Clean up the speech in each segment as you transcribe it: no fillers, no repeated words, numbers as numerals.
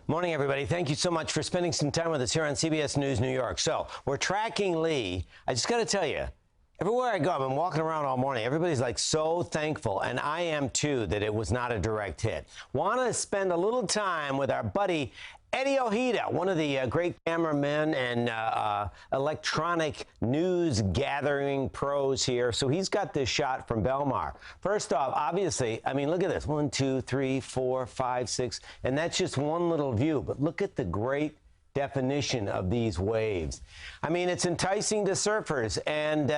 Morning, everybody. Thank you so much for spending some time with us here on CBS News New York. So we're tracking Lee. I just got to tell you, everywhere I go, I've been walking around all morning. Everybody's like so thankful, and I am too, that it was not a direct hit. Want to spend a little time with our buddy Elliott, one of the great cameramen and electronic news gathering pros here. So he's got this shot from Belmar. First off, obviously, I mean, look at this. 1, 2, 3, 4, 5, 6. And that's just one little view. But look at the great definition of these waves. I mean, it's enticing to surfers. And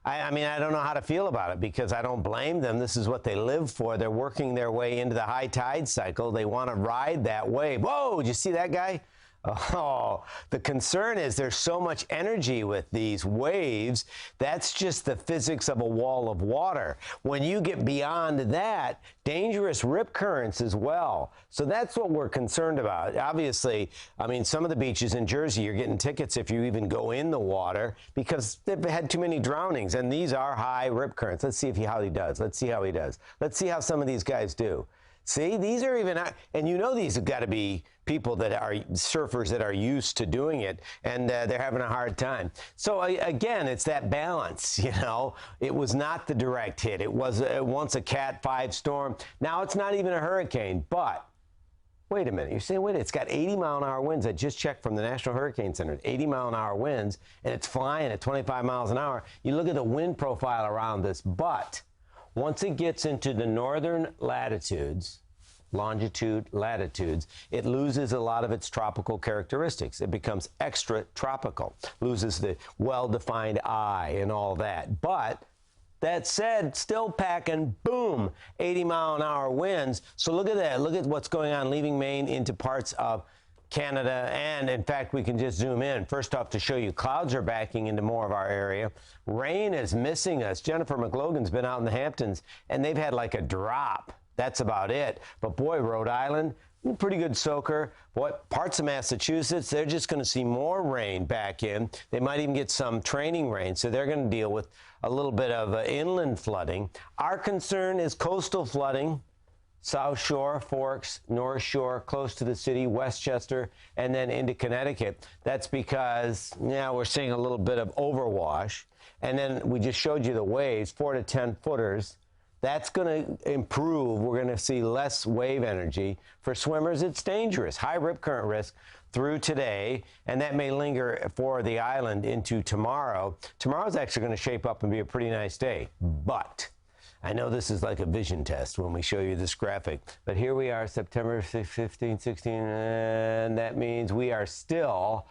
I mean, I don't know how to feel about it because I don't blame them. This is what they live for. They're working their way into the high tide cycle. They want to ride that wave. Whoa, did you see that guy? Oh, the concern is there's so much energy with these waves. That's just the physics of a wall of water. When you get beyond that, dangerous rip currents as well. So that's what we're concerned about. Obviously, I mean, some of the beaches in Jersey, you're getting tickets if you even go in the water because they've had too many drownings. And these are high rip currents. Let's see how he does. Let's see how he does. Let's see how some of these guys do. See, these are even, and you know these have got to be people that are surfers that are used to doing it, and they're having a hard time. So again, it's that balance, you know. It was not the direct hit. It was once a Cat 5 storm. Now it's not even a hurricane, but wait a minute. You're saying, wait, it's got 80-mile-an-hour winds. I just checked from the National Hurricane Center. 80-mile-an-hour winds, and it's flying at 25 miles an hour. You look at the wind profile around this, but once it gets into the northern latitudes, latitudes, it loses a lot of its tropical characteristics. It becomes extra tropical, loses the well-defined eye and all that. But that said, still packing, boom, 80-mile-an-hour winds. So look at that. Look at what's going on, leaving Maine into parts of Canada, and in fact, we can just zoom in. First off, to show you, clouds are backing into more of our area. Rain is missing us. Jennifer McLogan's been out in the Hamptons, and they've had like a drop. That's about it. But boy, Rhode Island, pretty good soaker. Boy, parts of Massachusetts, they're just going to see more rain back in. They might even get some training rain, so they're going to deal with a little bit of inland flooding. Our concern is coastal flooding. South Shore, Forks, North Shore, close to the city, Westchester, and then into Connecticut. That's because, yeah, we're seeing a little bit of overwash. And then we just showed you the waves, 4 to 10 footers. That's going to improve. We're going to see less wave energy. For swimmers, it's dangerous. High rip current risk through today, and that may linger for the island into tomorrow. Tomorrow's actually going to shape up and be a pretty nice day, but I know this is like a vision test when we show you this graphic, but here we are, September 15, 16, and that means we're still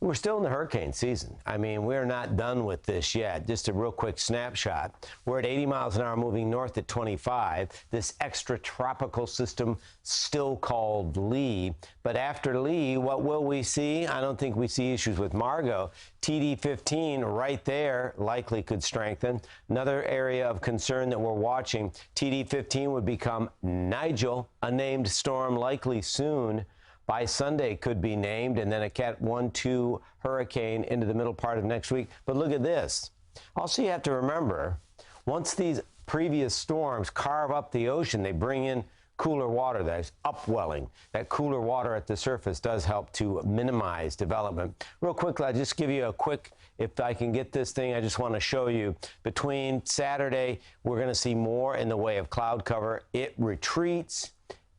in the hurricane season. I mean, we're not done with this yet. Just a real quick snapshot. We're at 80 miles an hour moving north at 25. This extratropical system still called Lee. But after Lee, what will we see? I don't think we see issues with Margot. TD15 right there likely could strengthen. Another area of concern that we're watching, TD15 would become Nigel, a named storm likely soon. By Sunday could be named, and then a Cat 1, 2 hurricane into the middle part of next week. But look at this. Also, you have to remember, once these previous storms carve up the ocean, they bring in cooler water that is upwelling. That cooler water at the surface does help to minimize development. Real quickly, I'll just give you a quick, if I can get this thing, I just want to show you. Between Saturday, we're going to see more in the way of cloud cover. It retreats.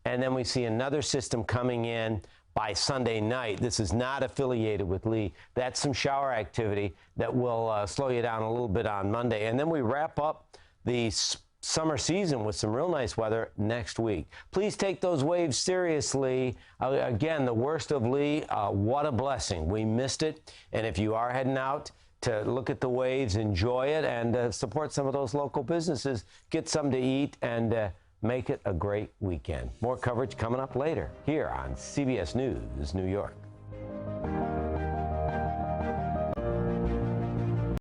And then we see another system coming in by Sunday night. This is not affiliated with Lee. That's some shower activity that will slow you down a little bit on Monday. And then we wrap up the summer season with some real nice weather next week. Please take those waves seriously. Again, the worst of Lee, what a blessing. We missed it. And if you are heading out to look at the waves, enjoy it, and support some of those local businesses. Get something to eat, and make it a great weekend. More coverage coming up later here on CBS News New York.